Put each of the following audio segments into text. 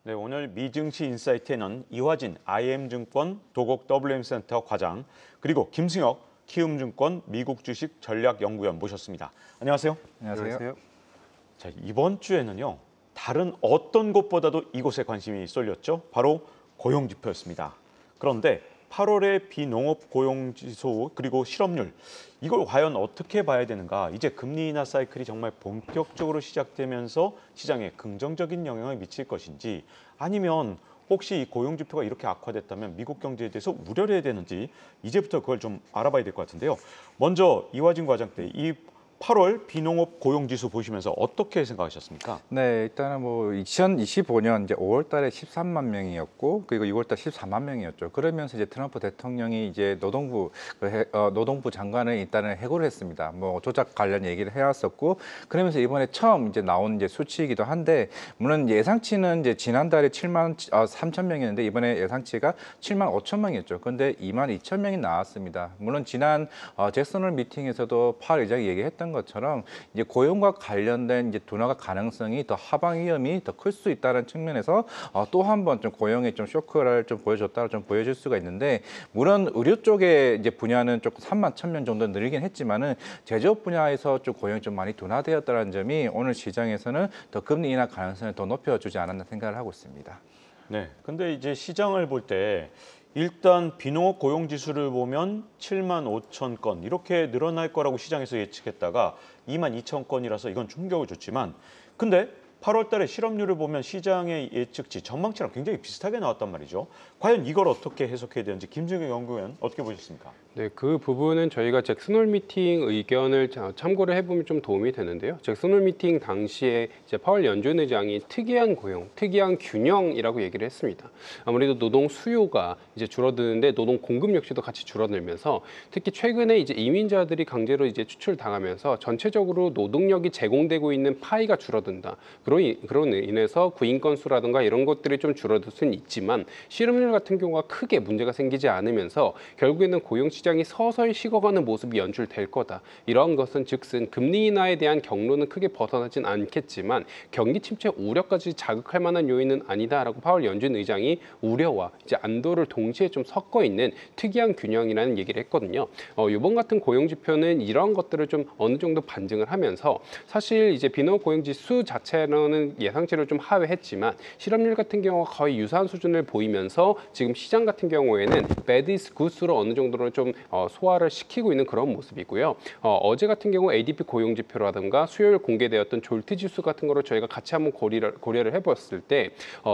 네, 오늘 미증시 인사이트에는 이화진 IM증권 도곡 WM센터 과장 그리고 김승혁 키움증권 미국 주식 전략연구원 모셨습니다. 안녕하세요. 안녕하세요. 자, 이번 주에는요. 다른 어떤 곳보다도 이곳에 관심이 쏠렸죠. 바로 고용지표였습니다. 그런데 8월의 비농업 고용지수 그리고 실업률 이걸 과연 어떻게 봐야 되는가? 이제 금리 인하 사이클이 정말 본격적으로 시작되면서 시장에 긍정적인 영향을 미칠 것인지 아니면 혹시 이 고용지표가 이렇게 악화됐다면 미국 경제에 대해서 우려를 해야 되는지 이제부터 그걸 좀 알아봐야 될 것 같은데요. 먼저 이화진 과장 때 이 8월 비농업 고용지수 보시면서 어떻게 생각하셨습니까? 네, 일단은 뭐 2025년 이제 5월 달에 13만 명이었고 그리고 6월 달 14만 명이었죠. 그러면서 이제 트럼프 대통령이 이제 노동부 장관을 일단은 해고를 했습니다. 뭐 조작 관련 얘기를 해왔었고 그러면서 이번에 처음 이제 나온 이제 수치이기도 한데 물론 예상치는 이제 지난달에 7만 3천 명이었는데 이번에 예상치가 7만 5천 명이었죠. 그런데 2만 2천 명이 나왔습니다. 물론 지난 잭슨홀 미팅에서도 파월 의장이 얘기했던 것처럼 이제 고용과 관련된 이제 둔화가 가능성이 더 하방 위험이 더 클 수 있다는 측면에서 또 한 번 좀 고용에 좀 쇼크를 좀 보여줬다 좀 보여줄 수가 있는데 물론 의료 쪽의 이제 분야는 조금 3만 1천 명 정도 늘긴 했지만은 제조업 분야에서 좀 고용이 좀 많이 둔화되었다는 점이 오늘 시장에서는 더 금리 인하 가능성을 더 높여주지 않았나 생각을 하고 있습니다. 네, 근데 이제 시장을 볼 때 일단 비농업 고용 지수를 보면 7만 5천 건 이렇게 늘어날 거라고 시장에서 예측했다가 2만 2천 건이라서 이건 충격을 줬지만 근데 8월 달에 실업률을 보면 시장의 예측치 전망치랑 굉장히 비슷하게 나왔단 말이죠. 과연 이걸 어떻게 해석해야 되는지 김승현 연구위원 어떻게 보셨습니까? 네, 그 부분은 저희가 잭슨홀 미팅 의견을 참고를 해보면 좀 도움이 되는데요. 잭슨홀 미팅 당시에 이제 파월 연준 의장이 특이한 고용, 특이한 균형이라고 얘기를 했습니다. 아무래도 노동 수요가 이제 줄어드는데 노동 공급 역시도 같이 줄어들면서 특히 최근에 이제 이민자들이 강제로 이제 추출당하면서 전체적으로 노동력이 제공되고 있는 파이가 줄어든다. 그로 인해서 구인 건수라든가 이런 것들이 좀 줄어들 수는 있지만 실업률 같은 경우가 크게 문제가 생기지 않으면서 결국에는 고용 시장이 서서히 식어가는 모습이 연출될 거다. 이러한 것은 즉슨 금리 인하에 대한 경로는 크게 벗어나진 않겠지만 경기 침체 우려까지 자극할 만한 요인은 아니다라고 파월 연준 의장이 우려와 이제 안도를 동시에 좀 섞어 있는 특이한 균형이라는 얘기를 했거든요. 이번 같은 고용 지표는 이러한 것들을 좀 어느 정도 반증을 하면서 사실 이제 비농업 고용 지수 자체로는 예상치를 좀 하회했지만 실업률 같은 경우가 거의 유사한 수준을 보이면서 지금 시장 같은 경우에는 bad is good으로 어느 정도로 좀 소화를 시키고 있는 그런 모습이고요. 어제 같은 경우 ADP 고용 지표라든가 수요일 공개되었던 졸트 지수 같은 거를 저희가 같이 한번 고려를 해봤을 때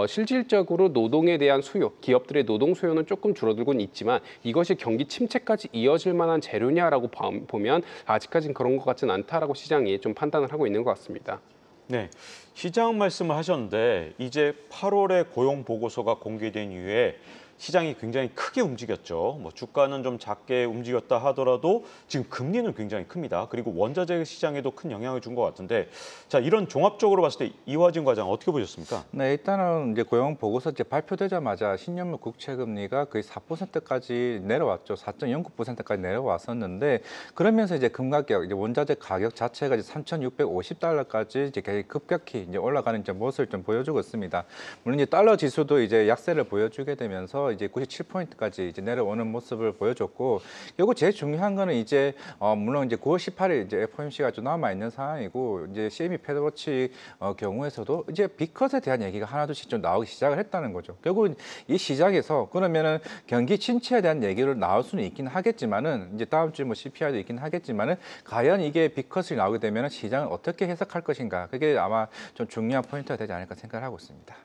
실질적으로 노동에 대한 수요, 기업들의 노동 수요는 조금 줄어들고는 있지만 이것이 경기 침체까지 이어질 만한 재료냐라고 보면 아직까지는 그런 것 같지는 않다라고 시장이 좀 판단을 하고 있는 것 같습니다. 네, 시장 말씀을 하셨는데 이제 8월에 고용 보고서가 공개된 이후에 시장이 굉장히 크게 움직였죠. 뭐 주가는 좀 작게 움직였다 하더라도 지금 금리는 굉장히 큽니다. 그리고 원자재 시장에도 큰 영향을 준 것 같은데 자 이런 종합적으로 봤을 때 이화진 과장 어떻게 보셨습니까? 네, 일단은 이제 고용 보고서 이제 발표되자마자 신년물 국채 금리가 거의 4%까지 내려왔죠. 4.09%까지 내려왔었는데 그러면서 이제 금가격, 이제 원자재 가격 자체가 이제 3,650달러까지 이제 급격히 이제 올라가는 이제 모습을 좀 보여주고 있습니다. 물론 이제 달러 지수도 이제 약세를 보여주게 되면서 이제 97포인트까지 이제 내려오는 모습을 보여줬고 결국 제일 중요한 거는 이제 물론 이제 9월 18일 이제 FOMC가 좀 남아 있는 상황이고 이제 CME 패드워치 경우에서도 이제 빅컷에 대한 얘기가 하나둘씩 좀 나오기 시작을 했다는 거죠. 결국 이 시장에서 그러면은 경기 침체에 대한 얘기를 나올 수는 있긴 하겠지만은 이제 다음 주에 뭐 CPI도 있긴 하겠지만은 과연 이게 빅컷이 나오게 되면은 시장을 어떻게 해석할 것인가 그게 아마 좀 중요한 포인트가 되지 않을까 생각을 하고 있습니다.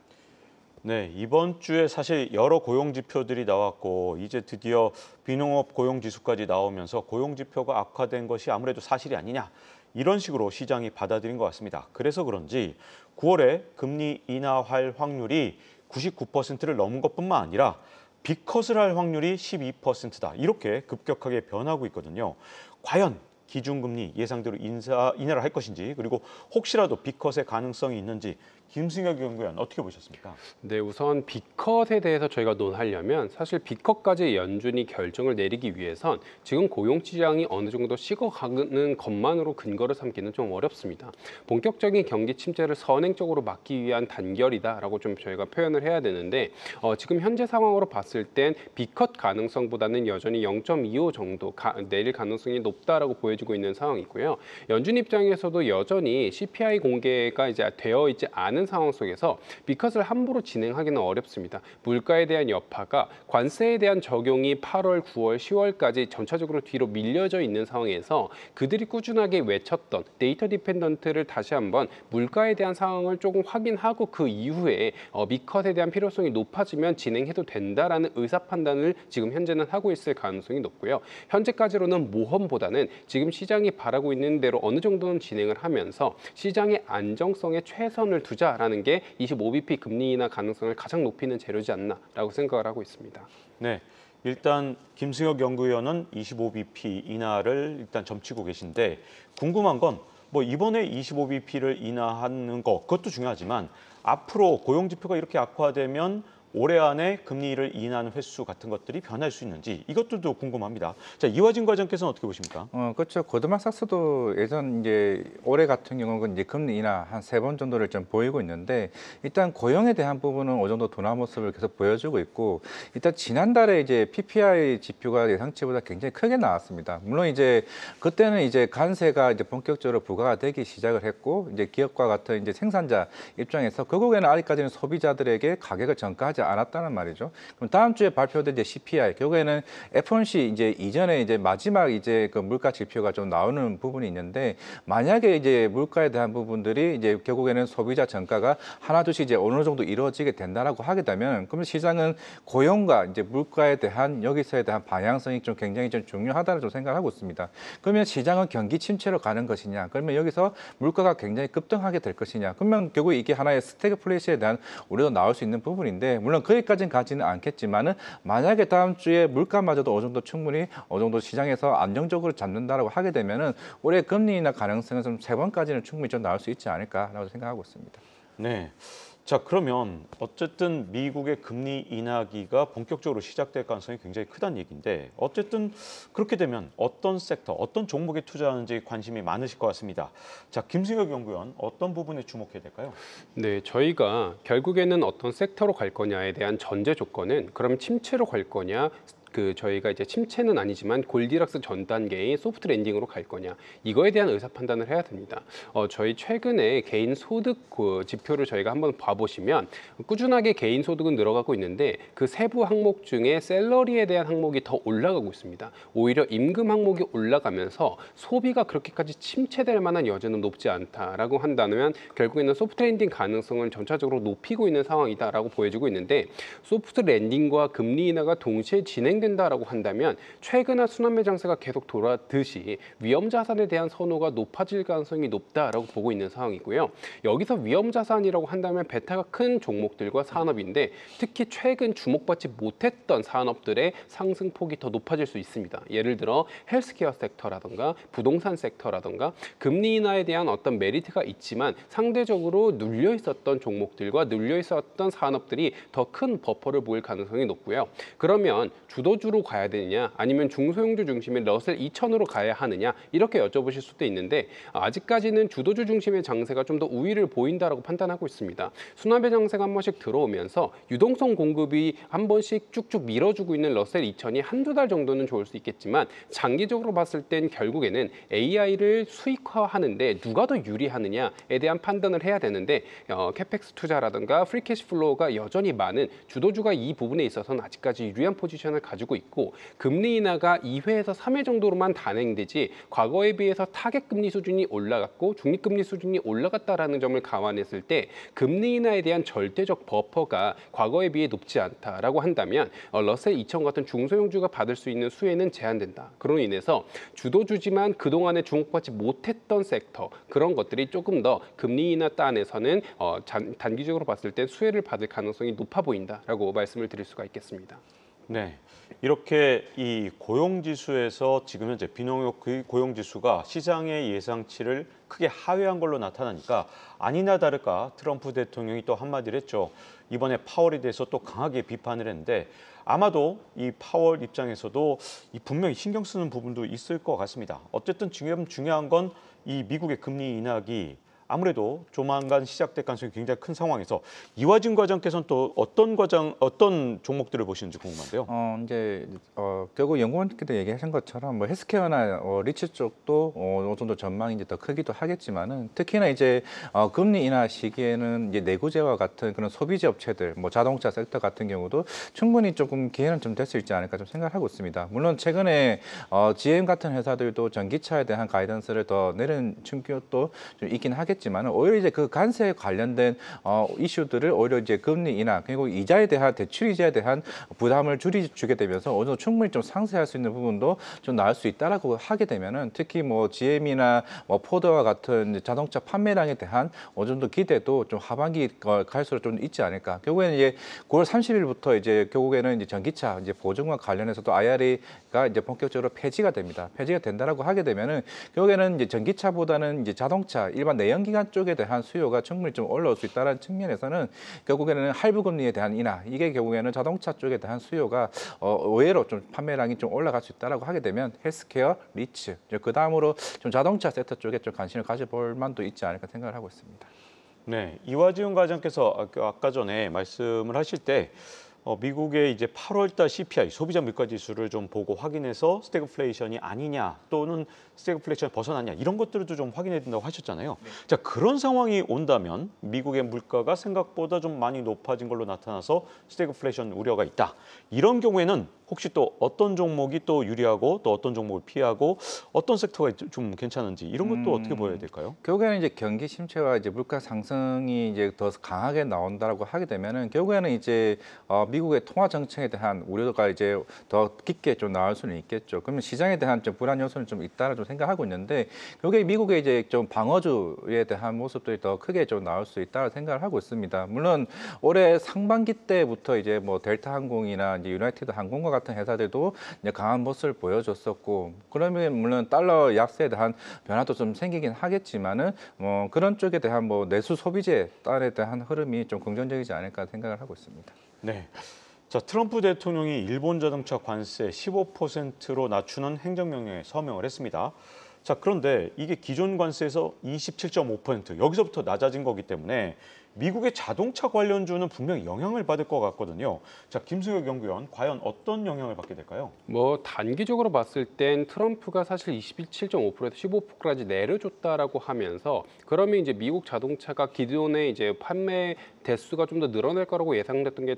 네, 이번 주에 사실 여러 고용 지표들이 나왔고 이제 드디어 비농업 고용 지수까지 나오면서 고용 지표가 악화된 것이 아무래도 사실이 아니냐 이런 식으로 시장이 받아들인 것 같습니다. 그래서 그런지 9월에 금리 인하할 확률이 99%를 넘은 것뿐만 아니라 빅컷을 할 확률이 12%다. 이렇게 급격하게 변하고 있거든요. 과연 기준금리 예상대로 인하를 할 것인지, 그리고 혹시라도 B컷의 가능성이 있는지 김승혁 연구위원 어떻게 보셨습니까? 네, 우선 B컷에 대해서 저희가 논하려면 사실 B컷까지 연준이 결정을 내리기 위해선 지금 고용시장이 어느 정도 식어가는 것만으로 근거를 삼기는 좀 어렵습니다. 본격적인 경기 침체를 선행적으로 막기 위한 단결이다라고 좀 저희가 표현을 해야 되는데 지금 현재 상황으로 봤을 땐 B컷 가능성보다는 여전히 0.25 정도 내릴 가능성이 높다라고 보여지고 있는 상황이고요. 연준 입장에서도 여전히 CPI 공개가 이제 되어 있지 않은 상황 속에서 B컷을 함부로 진행하기는 어렵습니다. 물가에 대한 여파가 관세에 대한 적용이 8월, 9월, 10월까지 전체적으로 뒤로 밀려져 있는 상황에서 그들이 꾸준하게 외쳤던 데이터 디펜던트를 다시 한번 물가에 대한 상황을 조금 확인하고 그 이후에 B컷에 대한 필요성이 높아지면 진행해도 된다라는 의사 판단을 지금 현재는 하고 있을 가능성이 높고요. 현재까지로는 모험보다는 지금 시장이 바라고 있는 대로 어느 정도는 진행을 하면서 시장의 안정성에 최선을 두자라는 게 25bp 금리 인하 가능성을 가장 높이는 재료지 않나라고 생각을 하고 있습니다. 네, 일단 김승혁 연구위원은 25bp 인하를 일단 점치고 계신데 궁금한 건 뭐 이번에 25bp를 인하하는 거 그것도 중요하지만 앞으로 고용 지표가 이렇게 악화되면 올해 안에 금리를 인하하는 횟수 같은 것들이 변할 수 있는지 이것들도 궁금합니다. 자, 이화진 과장께서는 어떻게 보십니까? 그렇죠. 고드만삭스도 예전 이제 올해 같은 경우는 이제 금리 인하 한 3번 정도를 좀 보이고 있는데 일단 고용에 대한 부분은 어느 정도 둔화 모습을 계속 보여주고 있고 일단 지난달에 이제 PPI 지표가 예상치보다 굉장히 크게 나왔습니다. 물론 이제 그때는 이제 관세가 이제 본격적으로 부과가 되기 시작을 했고 이제 기업과 같은 이제 생산자 입장에서 결국에는 아직까지는 소비자들에게 가격을 전가하지 않았다는 말이죠. 그럼 다음 주에 발표된 이제 CPI 결국에는 FOMC 이제 이전에 이제 마지막 이제 그 물가 지표가 좀 나오는 부분이 있는데 만약에 이제 물가에 대한 부분들이 이제 결국에는 소비자 전가가 하나둘씩 이제 어느 정도 이루어지게 된다라고 하게 되면 그러면 시장은 고용과 이제 물가에 대한 여기서에 대한 방향성이 좀 굉장히 좀 중요하다는 좀 생각을 하고 있습니다. 그러면 시장은 경기 침체로 가는 것이냐? 그러면 여기서 물가가 굉장히 급등하게 될 것이냐? 그러면 결국 이게 하나의 스태그플레이션에 대한 우려도 나올 수 있는 부분인데 물론 거기까지는 가지는 않겠지만은 만약에 다음 주에 물가마저도 어느 정도 충분히 어느 정도 시장에서 안정적으로 잡는다라고 하게 되면은 올해 금리 인하 가능성은 좀 3번까지는 충분히 좀 나올 수 있지 않을까라고 생각하고 있습니다. 네. 자, 그러면 어쨌든 미국의 금리 인하기가 본격적으로 시작될 가능성이 굉장히 크다는 얘기인데 어쨌든 그렇게 되면 어떤 섹터, 어떤 종목에 투자하는지 관심이 많으실 것 같습니다. 자, 김승혁 연구위원 어떤 부분에 주목해야 될까요? 네, 저희가 결국에는 어떤 섹터로 갈 거냐에 대한 전제 조건은 그럼 침체로 갈 거냐, 저희가 이제 침체는 아니지만 골디락스 전 단계의 소프트 랜딩으로 갈 거냐 이거에 대한 의사 판단을 해야 됩니다. 저희 최근에 개인 소득 지표를 저희가 한번 봐보시면 꾸준하게 개인 소득은 늘어가고 있는데 그 세부 항목 중에 샐러리에 대한 항목이 더 올라가고 있습니다. 오히려 임금 항목이 올라가면서 소비가 그렇게까지 침체될 만한 여지는 높지 않다라고 한다면 결국에는 소프트 랜딩 가능성을 전체적으로 높이고 있는 상황이다라고 보여지고 있는데 소프트 랜딩과 금리 인하가 동시에 진행된다라고 한다면 최근의 순환매 장세가 계속 돌아듯이 위험 자산에 대한 선호가 높아질 가능성이 높다라고 보고 있는 상황이고요. 여기서 위험 자산이라고 한다면 베타가 큰 종목들과 산업인데 특히 최근 주목받지 못했던 산업들의 상승폭이 더 높아질 수 있습니다. 예를 들어 헬스케어 섹터라든가 부동산 섹터라든가 금리 인하에 대한 어떤 메리트가 있지만 상대적으로 눌려 있었던 종목들과 눌려 있었던 산업들이 더 큰 버퍼를 보일 가능성이 높고요. 그러면 주도주로 가야 되느냐 아니면 중소형주 중심의 러셀 2000으로 가야 하느냐 이렇게 여쭤보실 수도 있는데 아직까지는 주도주 중심의 장세가 좀 더 우위를 보인다라고 판단하고 있습니다. 순환배 장세가 한 번씩 들어오면서 유동성 공급이 한 번씩 쭉쭉 밀어주고 있는 러셀 2000이 한두 달 정도는 좋을 수 있겠지만 장기적으로 봤을 땐 결국에는 AI를 수익화하는데 누가 더 유리하느냐에 대한 판단을 해야 되는데 캐펙스 투자라든가 프리캐시 플로우가 여전히 많은 주도주가 이 부분에 있어서는 아직까지 유리한 포지션을 가지고 있고 금리 인하가 2회에서 3회 정도로만 단행되지 과거에 비해서 타겟 금리 수준이 올라갔고 중립 금리 수준이 올라갔다라는 점을 감안했을 때 금리 인하에 대한 절대적 버퍼가 과거에 비해 높지 않다라고 한다면 러셀 2000 같은 중소형주가 받을 수 있는 수혜는 제한된다. 그로 인해서 주도주지만 그동안에 주목받지 못했던 섹터 그런 것들이 조금 더 금리 인하 단에서는 단기적으로 봤을 때 수혜를 받을 가능성이 높아 보인다라고 말씀을 드릴 수가 있겠습니다. 네. 이렇게 이 고용지수에서 지금 현재 비농업 고용지수가 시장의 예상치를 크게 하회한 걸로 나타나니까 아니나 다를까 트럼프 대통령이 또 한마디를 했죠. 이번에 파월에 대해서 또 강하게 비판을 했는데 아마도 이 파월 입장에서도 이 분명히 신경 쓰는 부분도 있을 것 같습니다. 어쨌든 지금 중요한 건 이 미국의 금리 인하기 아무래도 조만간 시작될 가능성이 굉장히 큰 상황에서 이화진 과장께서는 또 어떤 종목들을 보시는지 궁금한데요. 이제 결국 연구원께도 얘기하신 것처럼 뭐 헬스케어나 리츠 쪽도 어느 정도 전망이 이제 더 크기도 하겠지만은 특히나 이제 금리 인하 시기에는 이제 내구재와 같은 그런 소비재 업체들, 뭐 자동차 섹터 같은 경우도 충분히 조금 기회는 좀 될 수 있지 않을까 좀 생각하고 있습니다. 물론 최근에 GM 같은 회사들도 전기차에 대한 가이던스를 더 내린 충격도 좀 있긴 하겠지만 오히려 이제 그 관세에 관련된 이슈들을 오히려 이제 금리 인하 그리고 이자에 대한 대출 이자에 대한 부담을 줄이게 되면서 어느 정도 충분히 좀 상쇄할 수 있는 부분도 좀 나올 수 있다라고 하게 되면은 특히 뭐 GM이나 뭐 포드와 같은 자동차 판매량에 대한 어느 정도 기대도 좀 하반기 갈수록 좀 있지 않을까. 결국에는 이제 9월 30일부터 이제 결국에는 이제 전기차 이제 보증과 관련해서도 IRA가 이제 본격적으로 폐지가 됩니다. 폐지가 된다라고 하게 되면은 결국에는 이제 전기차보다는 이제 자동차 일반 내연기관 쪽에 대한 수요가 충분히 좀 올라올 수 있다는 측면에서는 결국에는 할부 금리에 대한 인하 이게 결국에는 자동차 쪽에 대한 수요가 의외로 좀 판매량이 좀 올라갈 수 있다라고 하게 되면 헬스케어, 리츠 그 다음으로 좀 자동차 섹터 쪽에 좀 관심을 가져볼 만도 있지 않을까 생각을 하고 있습니다. 네, 이화지훈 과장께서 아까 전에 말씀을 하실 때 미국의 이제 8월달 CPI 소비자 물가 지수를 좀 보고 확인해서 스태그플레이션이 아니냐 또는 스태그플레이션 벗어났냐 이런 것들도 좀 확인해야 된다고 하셨잖아요. 네. 자, 그런 상황이 온다면 미국의 물가가 생각보다 좀 많이 높아진 걸로 나타나서 스태그플레이션 우려가 있다. 이런 경우에는 혹시 또 어떤 종목이 또 유리하고 또 어떤 종목을 피하고 어떤 섹터가 좀 괜찮은지 이런 것도 어떻게 보여야 될까요? 결국에는 이제 경기 침체와 이제 물가 상승이 이제 더 강하게 나온다라고 하게 되면은 결국에는 이제 미국의 통화 정책에 대한 우려가 이제 더 깊게 좀 나올 수는 있겠죠. 그러면 시장에 대한 좀 불안 요소는 좀 있다라 좀 생각하고 있는데 결국에 미국의 이제 좀 방어주에 대한 모습들이 더 크게 좀 나올 수 있다고 생각을 하고 있습니다. 물론 올해 상반기 때부터 이제 뭐 델타 항공이나 이제 유나이티드 항공과 같은 회사들도 이제 강한 모습을 보여줬었고 그러면 물론 달러 약세에 대한 변화도 좀 생기긴 하겠지만은 그런 쪽에 대한 뭐 내수 소비재 달에 대한 흐름이 좀 긍정적이지 않을까 생각을 하고 있습니다. 네. 자, 트럼프 대통령이 일본 자동차 관세 15%로 낮추는 행정명령에 서명을 했습니다. 자, 그런데 이게 기존 관세에서 27.5% 여기서부터 낮아진 거기 때문에 미국의 자동차 관련주는 분명히 영향을 받을 것 같거든요. 자, 김수혁 연구위원, 과연 어떤 영향을 받게 될까요? 뭐 단기적으로 봤을 땐 트럼프가 사실 27.5%에서 15%까지 내려줬다라고 하면서 그러면 이제 미국 자동차가 기존의 이제 판매 대수가 좀 더 늘어날 거라고 예상됐던 게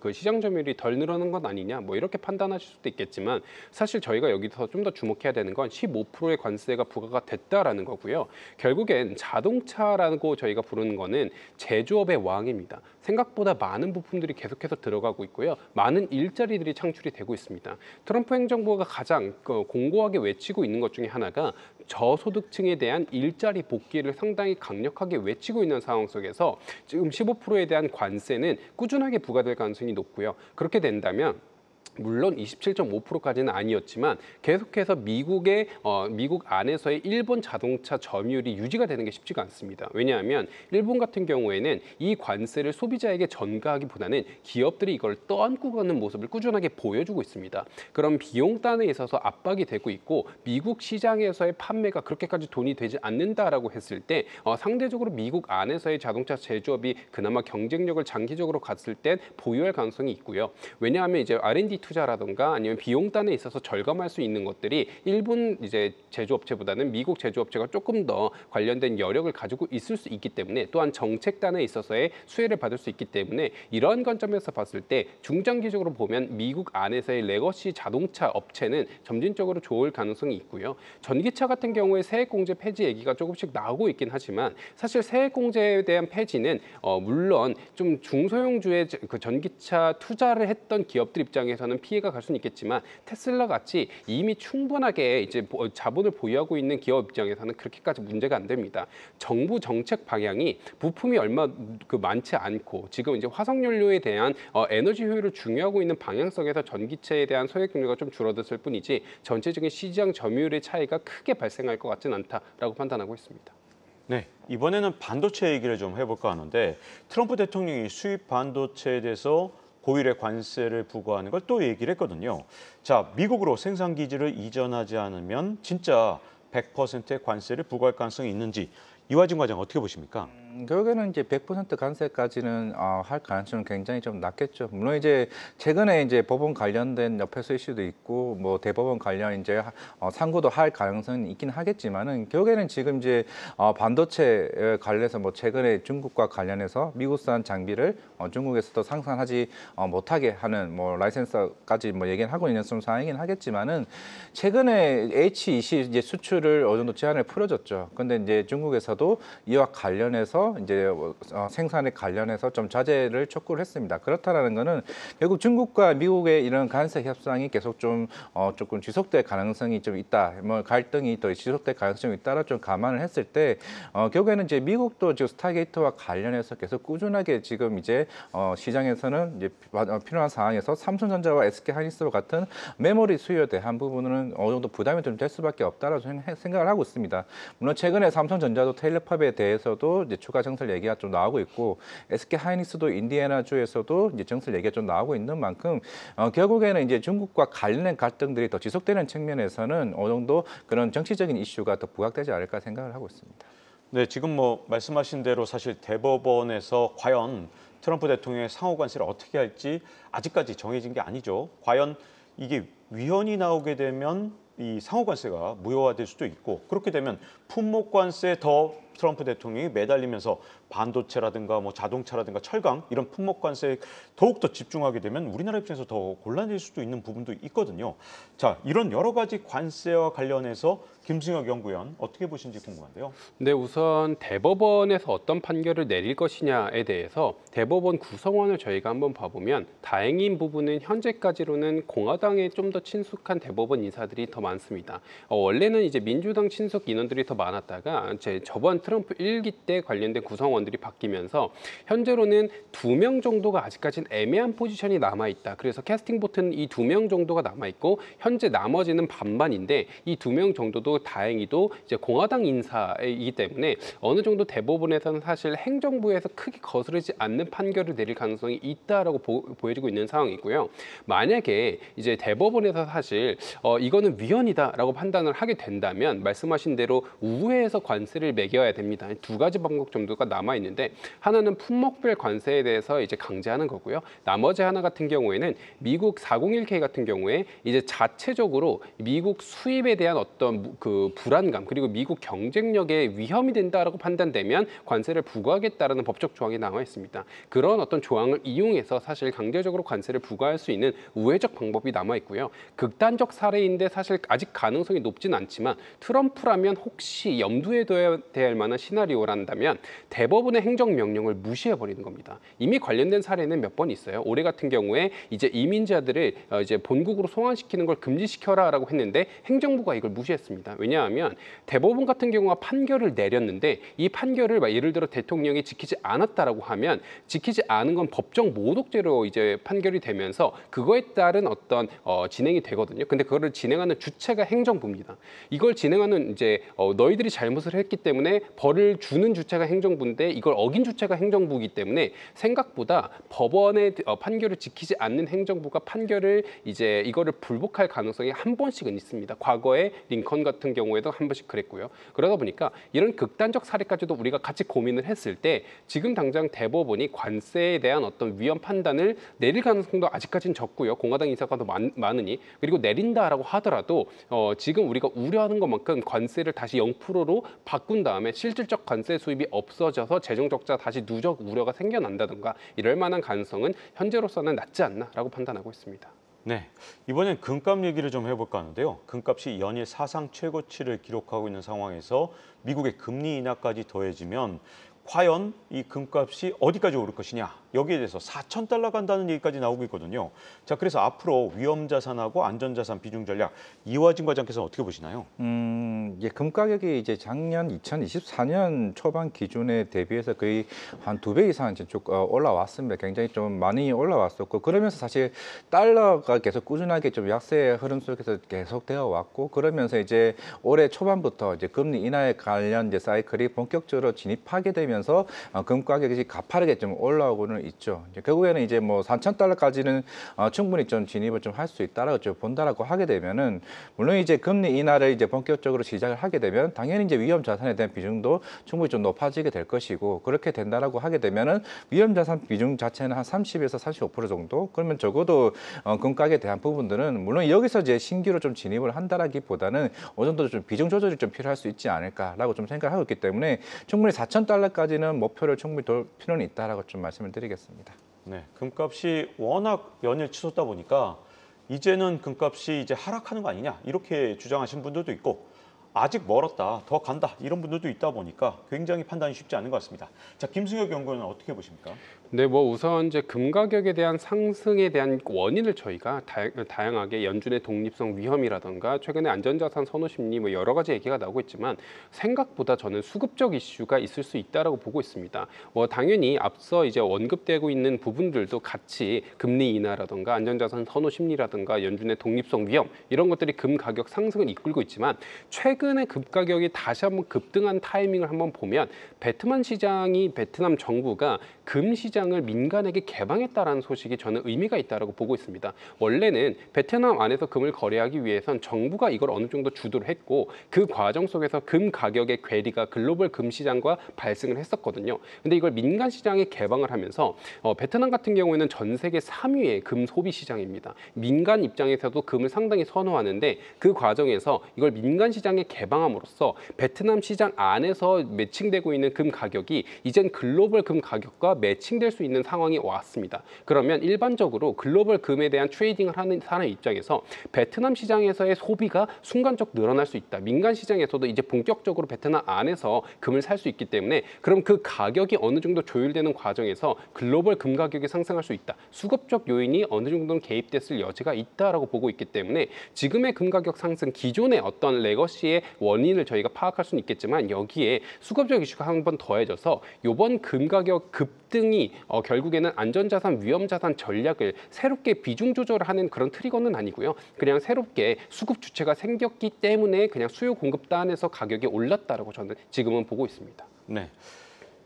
그 시장 점유율이 덜 늘어난 건 아니냐 뭐 이렇게 판단하실 수도 있겠지만 사실 저희가 여기서 좀 더 주목해야 되는 건 15%의 관세가 부과가 됐다라는 거고요. 결국엔 자동차라고 저희가 부르는 거는 제조업의 왕입니다. 생각보다 많은 부품들이 계속해서 들어가고 있고요. 많은 일자리들이 창출이 되고 있습니다. 트럼프 행정부가 가장 공고하게 외치고 있는 것 중에 하나가 저소득층에 대한 일자리 복귀를 상당히 강력하게 외치고 있는 상황 속에서 지금 15%에 대한 관세는 꾸준하게 부과될 가능성이 높고요. 그렇게 된다면 물론 27.5%까지는 아니었지만 계속해서 미국 안에서의 일본 자동차 점유율이 유지가 되는 게 쉽지가 않습니다. 왜냐하면 일본 같은 경우에는 이 관세를 소비자에게 전가하기보다는 기업들이 이걸 떠안고 가는 모습을 꾸준하게 보여주고 있습니다. 그럼 비용단에 있어서 압박이 되고 있고 미국 시장에서의 판매가 그렇게까지 돈이 되지 않는다라고 했을 때 상대적으로 미국 안에서의 자동차 제조업이 그나마 경쟁력을 장기적으로 갔을 땐 보유할 가능성이 있고요. 왜냐하면 이제 R&D 투자라든가 아니면 비용단에 있어서 절감할 수 있는 것들이 일본 이제 제조업체보다는 미국 제조업체가 조금 더 관련된 여력을 가지고 있을 수 있기 때문에 또한 정책단에 있어서의 수혜를 받을 수 있기 때문에 이러한 관점에서 봤을 때 중장기적으로 보면 미국 안에서의 레거시 자동차 업체는 점진적으로 좋을 가능성이 있고요. 전기차 같은 경우에 세액공제 폐지 얘기가 조금씩 나오고 있긴 하지만 사실 세액공제에 대한 폐지는 물론 좀 중소형주의 그 전기차 투자를 했던 기업들 입장에서는 대해서는 피해가 갈 수는 있겠지만 테슬라 같이 이미 충분하게 이제 자본을 보유하고 있는 기업 입장에서는 그렇게까지 문제가 안 됩니다. 정부 정책 방향이 부품이 얼마 많지 않고 지금 이제 화석연료에 대한 에너지 효율을 중요하고 있는 방향성에서 전기차에 대한 소액 종류가 좀 줄어들었을 뿐이지 전체적인 시장 점유율의 차이가 크게 발생할 것 같지는 않다라고 판단하고 있습니다. 네, 이번에는 반도체 얘기를 좀 해볼까 하는데 트럼프 대통령이 수입 반도체에 대해서 고율의 관세를 부과하는 걸 또 얘기를 했거든요. 자, 미국으로 생산 기지를 이전하지 않으면 진짜 100%의 관세를 부과할 가능성이 있는지 이화진 과장 어떻게 보십니까? 결국에는 이제 100% 관세까지는 할 가능성은 굉장히 좀 낮겠죠. 물론 이제 최근에 이제 법원 관련된 옆에서 이슈도 있고 뭐 대법원 관련 이제 상고도 할 가능성은 있긴 하겠지만은 결국에는 지금 이제 반도체 관련해서 뭐 최근에 중국과 관련해서 미국산 장비를 중국에서도 생산하지 못하게 하는 뭐 라이센스까지 뭐 얘기는 하고 있는 상황이긴 하겠지만은 최근에 H20 이제 수출을 어느 정도 제한을 풀어줬죠. 근데 이제 중국에서도 이와 관련해서 이제 생산에 관련해서 좀 자제를 촉구를 했습니다. 그렇다라는 거는 결국 중국과 미국의 이런 관세 협상이 계속 좀 조금 지속될 가능성이 좀 있다. 뭐 갈등이 더 지속될 가능성이 있다라 좀 감안을 했을 때 결국에는 이제 미국도 지금 스타게이트와 관련해서 계속 꾸준하게 지금 이제 시장에서는 이제 필요한 상황에서 삼성전자와 SK하이닉스 같은 메모리 수요에 대한 부분은 어느 정도 부담이 좀 될 수밖에 없다라고 생각을 하고 있습니다. 물론 최근에 삼성전자도 테일러팝에 대해서도 이제 추가 정설 얘기가 좀 나오고 있고 SK하이닉스도 인디애나주에서도 이제 정설 얘기가 좀 나오고 있는 만큼 결국에는 이제 중국과 관련된 갈등들이 더 지속되는 측면에서는 어느 정도 그런 정치적인 이슈가 더 부각되지 않을까 생각을 하고 있습니다. 네, 지금 뭐 말씀하신 대로 사실 대법원에서 과연 트럼프 대통령의 상호 관세를 어떻게 할지 아직까지 정해진 게 아니죠. 과연 이게 위헌이 나오게 되면 이 상호 관세가 무효화될 수도 있고 그렇게 되면 품목 관세에 더 트럼프 대통령이 매달리면서 반도체라든가 뭐 자동차라든가 철강 이런 품목 관세에 더욱더 집중하게 되면 우리나라 입장에서 더 곤란해질 수도 있는 부분도 있거든요. 자, 이런 여러 가지 관세와 관련해서 김승혁 연구위원 어떻게 보시는지 궁금한데요. 네, 우선 대법원에서 어떤 판결을 내릴 것이냐에 대해서 대법원 구성원을 저희가 한번 봐보면 다행인 부분은 현재까지로는 공화당에 좀 더 친숙한 대법원 인사들이 더 많습니다. 원래는 이제 민주당 친속 인원들이 더 많았다가 저번 트럼프 1기 때 관련된 구성원들이 바뀌면서 현재로는 2명 정도가 아직까지는 애매한 포지션이 남아있다. 그래서 캐스팅 보트는 이 2명 정도가 남아있고 현재 나머지는 반반인데 이 2명 정도도 다행히도 이제 공화당 인사이기 때문에 어느 정도 대법원에서는 사실 행정부에서 크게 거스르지 않는 판결을 내릴 가능성이 있다라고 보여지고 있는 상황이고요. 만약에 이제 대법원에서 사실 이거는 위헌이다라고 판단을 하게 된다면 말씀하신 대로 우회해서 관세를 매겨야 됩니다. 두 가지 방법 정도가 남아 있는데 하나는 품목별 관세에 대해서 이제 강제하는 거고요. 나머지 하나 같은 경우에는 미국 401K 같은 경우에 이제 자체적으로 미국 수입에 대한 어떤 그 불안감 그리고 미국 경쟁력에 위험이 된다라고 판단되면 관세를 부과하겠다라는 법적 조항이 나와 있습니다. 그런 어떤 조항을 이용해서 사실 강제적으로 관세를 부과할 수 있는 우회적 방법이 남아 있고요. 극단적 사례인데 사실 아직 가능성이 높진 않지만 트럼프라면 혹시 염두에 둬야 될 만한 시나리오란다면 대법원의 행정명령을 무시해버리는 겁니다. 이미 관련된 사례는 몇 번 있어요. 올해 같은 경우에 이제 이민자들을 이제 본국으로 송환시키는 걸 금지시켜라라고 했는데 행정부가 이걸 무시했습니다. 왜냐하면 대법원 같은 경우가 판결을 내렸는데 이 판결을 예를 들어 대통령이 지키지 않았다라고 하면 지키지 않은 건 법정 모독죄로 이제 판결이 되면서 그거에 따른 어떤 진행이 되거든요. 근데 그거를 진행하는 주체가 행정부입니다. 이걸 진행하는 이제 너희들이 잘못을 했기 때문에 벌을 주는 주체가 행정부인데 이걸 어긴 주체가 행정부이기 때문에 생각보다 법원의 판결을 지키지 않는 행정부가 판결을 이제 이거를 불복할 가능성이 한 번씩은 있습니다. 과거에 링컨 같은 경우에도 한 번씩 그랬고요. 그러다 보니까 이런 극단적 사례까지도 우리가 같이 고민을 했을 때 지금 당장 대법원이 관세에 대한 어떤 위헌 판단을 내릴 가능성도 아직까지는 적고요. 공화당 인사가 더 많으니 그리고 내린다라고 하더라도 지금 우리가 우려하는 것만큼 관세를 다시 0%로 바꾼 다음에 실질적 관세 수입이 없어져서 재정 적자 다시 누적 우려가 생겨난다든가 이럴 만한 가능성은 현재로서는 낮지 않나라고 판단하고 있습니다. 네, 이번엔 금값 얘기를 좀 해볼까 하는데요. 금값이 연일 사상 최고치를 기록하고 있는 상황에서 미국의 금리 인하까지 더해지면 과연 이 금값이 어디까지 오를 것이냐 여기에 대해서 4,000달러 간다는 얘기까지 나오고 있거든요. 자, 그래서 앞으로 위험자산하고 안전자산 비중 전략 이화진 과장께서 어떻게 보시나요? 이제 금 가격이 이제 작년 2024년 초반 기준에 대비해서 거의 한 2배 이상 이제 쭉 올라왔습니다. 굉장히 좀 많이 올라왔었고 그러면서 사실 달러가 계속 꾸준하게 좀 약세의 흐름 속에서 계속 되어 왔고 그러면서 이제 올해 초반부터 이제 금리 인하에 관련 이제 사이클이 본격적으로 진입하게 되면서 금 가격이 가파르게 좀 올라오고는 있죠. 이제 결국에는 이제 뭐 4,000달러까지는 충분히 좀 진입을 좀 할 수 있다라고 좀 본다라고 하게 되면은 물론 이제 금리 인하를 이제 본격적으로 시작을 하게 되면 당연히 이제 위험 자산에 대한 비중도 충분히 좀 높아지게 될 것이고 그렇게 된다라고 하게 되면은 위험 자산 비중 자체는 한 30에서 35% 정도 그러면 적어도 금 가격에 대한 부분들은 물론 여기서 이제 신규로 좀 진입을 한다라기보다는 어느 정도 좀 비중 조절이 좀 필요할 수 있지 않을까라고 좀 생각을 하고 있기 때문에 충분히 4,000달러까지는 목표를 충분히 돌 필요는 있다라고 좀 말씀을 드리겠습니다. 네, 금값이 워낙 연일 치솟다 보니까 이제는 금값이 이제 하락하는 거 아니냐 이렇게 주장하시는 분들도 있고 아직 멀었다, 더 간다 이런 분들도 있다 보니까 굉장히 판단이 쉽지 않은 것 같습니다. 자, 김승혁 연구원은 어떻게 보십니까? 네, 뭐 우선 이제 금 가격에 대한 상승에 대한 원인을 저희가 다양하게 연준의 독립성 위험이라던가 최근에 안전자산 선호 심리 뭐 여러 가지 얘기가 나오고 있지만 생각보다 저는 수급적 이슈가 있을 수 있다라고 보고 있습니다. 뭐 당연히 앞서 이제 언급되고 있는 부분들도 같이 금리 인하라던가 안전자산 선호 심리라던가 연준의 독립성 위험 이런 것들이 금 가격 상승을 이끌고 있지만 최근에 금 가격이 다시 한번 급등한 타이밍을 한번 보면 베트남 정부가 금 시장을 민간에게 개방했다라는 소식이 저는 의미가 있다라고 보고 있습니다. 원래는 베트남 안에서 금을 거래하기 위해선 정부가 이걸 어느 정도 주도를 했고 그 과정 속에서 금 가격의 괴리가 글로벌 금 시장과 발생을 했었거든요. 근데 이걸 민간 시장에 개방을 하면서 베트남 같은 경우에는 전 세계 3위의 금 소비 시장입니다. 민간 입장에서도 금을 상당히 선호하는데 그 과정에서 이걸 민간 시장에 개방함으로써 베트남 시장 안에서 매칭되고 있는 금 가격이 이젠 글로벌 금 가격과 매칭될 수 있는 상황이 왔습니다. 그러면 일반적으로 글로벌 금에 대한 트레이딩을 하는 사람 입장에서 베트남 시장에서의 소비가 순간적 늘어날 수 있다. 민간 시장에서도 이제 본격적으로 베트남 안에서 금을 살 수 있기 때문에 그럼 그 가격이 어느 정도 조율되는 과정에서 글로벌 금 가격이 상승할 수 있다. 수급적 요인이 어느 정도는 개입됐을 여지가 있다라고 보고 있기 때문에 지금의 금 가격 상승 기존의 어떤 레거시의 원인을 저희가 파악할 수는 있겠지만 여기에 수급적 이슈가 한 번 더해져서 이번 금 가격 급등이 결국에는 안전자산, 위험자산 전략을 새롭게 비중 조절하는 그런 트리거는 아니고요. 그냥 새롭게 수급 주체가 생겼기 때문에 그냥 수요 공급 단에서 가격이 올랐다라고 저는 지금은 보고 있습니다. 네.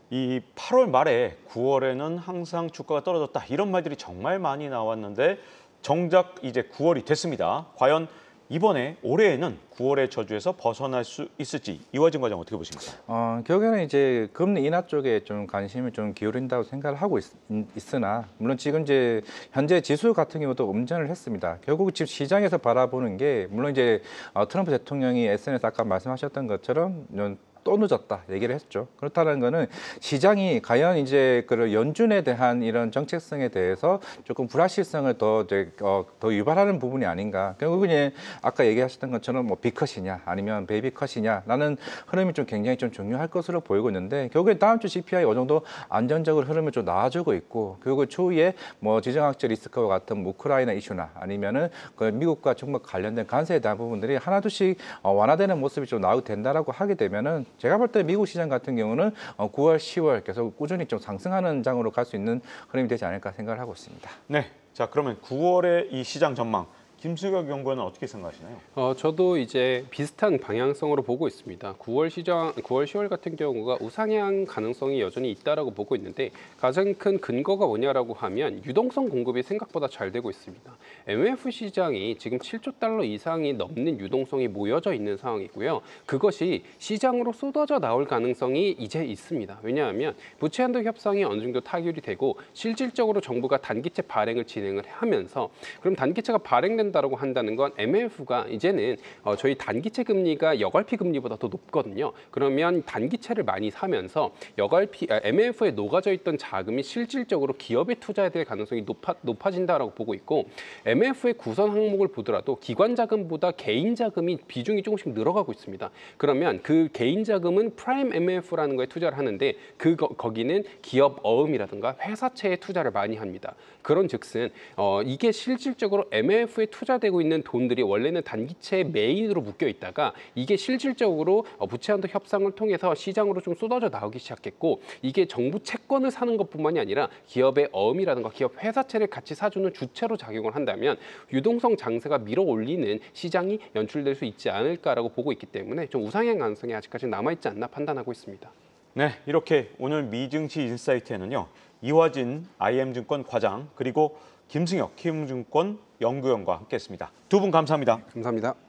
이 8월 말에 9월에는 항상 주가가 떨어졌다 이런 말들이 정말 많이 나왔는데 정작 이제 9월이 됐습니다. 과연 이번에 올해에는 9월의 저주에서 벗어날 수 있을지 이화진 과장 어떻게 보십니까? 결국에는 이제 금리 인하 쪽에 좀 관심을 좀 기울인다고 생각을 하고 있으나 물론 지금 이제 현재 지수 같은 경우도 음전을 했습니다. 결국 지금 시장에서 바라보는 게 물론 이제 트럼프 대통령이 SNS 아까 말씀하셨던 것처럼 또 늦었다 얘기를 했죠. 그렇다는 거는 시장이 과연 이제 그 연준에 대한 이런 정책성에 대해서 조금 불확실성을 더 유발하는 부분이 아닌가. 결국은 아까 얘기하셨던 것처럼 뭐 B컷이냐 아니면 베이비컷이냐라는 흐름이 좀 굉장히 좀 중요할 것으로 보이고 있는데 결국에 다음 주 CPI 어느 정도 안정적으로 흐름을 좀 나아지고 있고 그리고 추후에 뭐 지정학적 리스크와 같은 우크라이나 이슈나 아니면은 그 미국과 중국 관련된 관세에 대한 부분들이 하나둘씩 완화되는 모습이 좀 나오게 된다라고 하게 되면은 제가 볼 때 미국 시장 같은 경우는 9월, 10월 계속 꾸준히 좀 상승하는 장으로 갈 수 있는 흐름이 되지 않을까 생각을 하고 있습니다. 네, 자 그러면 9월의 이 시장 전망 김수혁 연구원은 어떻게 생각하시나요? 저도 이제 비슷한 방향성으로 보고 있습니다. 9월, 10월 같은 경우가 우상향 가능성이 여전히 있다라고 보고 있는데 가장 큰 근거가 뭐냐라고 하면 유동성 공급이 생각보다 잘 되고 있습니다. MF 시장이 지금 7조 달러 이상이 넘는 유동성이 모여져 있는 상황이고요. 그것이 시장으로 쏟아져 나올 가능성이 이제 있습니다. 왜냐하면 부채 한도 협상이 어느 정도 타결이 되고 실질적으로 정부가 단기채 발행을 진행을 하면서 그럼 단기채가 발행된다 나온다고 한다는 건 MLF가 이제는 저희 단기채 금리가 여갈피 금리보다 더 높거든요. 그러면 단기채를 많이 사면서 MLF에 녹아져 있던 자금이 실질적으로 기업에 투자해야 될 가능성이 높아진다라고 보고 있고 MLF의 구성 항목을 보더라도 기관 자금보다 개인 자금이 비중이 조금씩 늘어가고 있습니다. 그러면 그 개인 자금은 프라임 MLF라는 거에 투자를 하는데 거기는 기업 어음이라든가 회사채에 투자를 많이 합니다. 그런즉슨 이게 실질적으로 MLF에 투자되고 있는 돈들이 원래는 단기채 메인으로 묶여 있다가 이게 실질적으로 부채 한도 협상을 통해서 시장으로 좀 쏟아져 나오기 시작했고 이게 정부 채권을 사는 것뿐만이 아니라 기업의 어음이라든가 기업 회사채를 같이 사주는 주체로 작용을 한다면 유동성 장세가 밀어올리는 시장이 연출될 수 있지 않을까라고 보고 있기 때문에 좀 우상향 가능성이 아직까지 남아있지 않나 판단하고 있습니다. 네, 이렇게 오늘 미증시 인사이트에는요. 이화진 IM증권 과장 그리고 김승혁 키움증권 연구원과 함께했습니다. 두 분 감사합니다. 감사합니다.